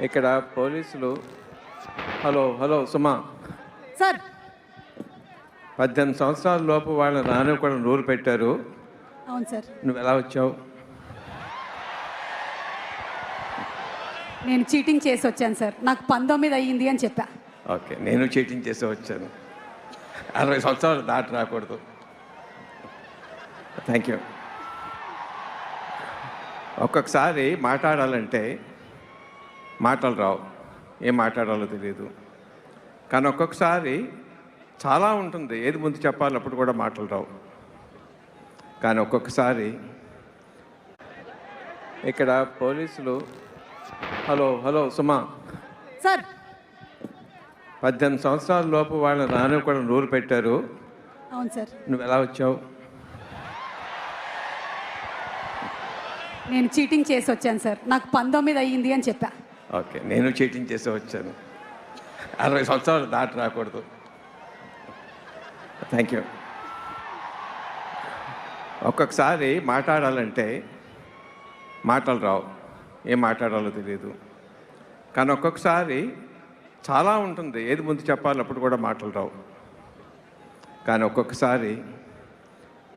ఇక్కడ పోలీసులు hello hello సుమా sir 18 సంవత్సరాల లోపు వాళ్ళ నాన్న కూడా రూల్ పెట్టారు. అవును సార్, నువ్వు ఎలా వచ్చావు? నేను చీటింగ్ చేసి వచ్చాను సార్. నాకు 19 అయ్యింది అని చెప్పా. ఓకే, నేను చీటింగ్ చేసి వచ్చాను. 60 సంవత్సరాలు దాటి రాకూడదు. Thank you. ఒక్కొక్కసారి మాట్లాడాలంటే మాటలు రావు, ఏం మాట్లాడాలో తెలియదు. కానీ ఒక్కొక్కసారి చాలా ఉంటుంది, ఏది ముందు చెప్పాలన్నప్పుడు కూడా మాటలు రావు. కానీ ఒక్కొక్కసారి ఇక్కడ పోలీసులు హలో హలో సుమా సార్ 18 సంవత్సరాల లోపు వాళ్ళ నాన్న కూడా రూల్ పెట్టారు. అవును సార్, నువ్వు ఎలా వచ్చావు? నేను చీటింగ్ చేసి వచ్చాను సార్. నాకు 19 అయ్యింది అని చెప్పా. ఓకే, నేను చీటింగ్ చేసి వచ్చాను. 60 సంవత్సరాలు దాటి రాకూడదు. Thank you. ఒక్కొక్కసారి మాట్లాడాలంటే మాటలు రావు, ఏం మాట్లాడాలో తెలియదు. కానీ ఒక్కొక్కసారి చాలా ఉంటుంది, ఏది ముందు చెప్పాలన్నప్పుడు కూడా మాటలు రావు. కానీ ఒక్కొక్కసారి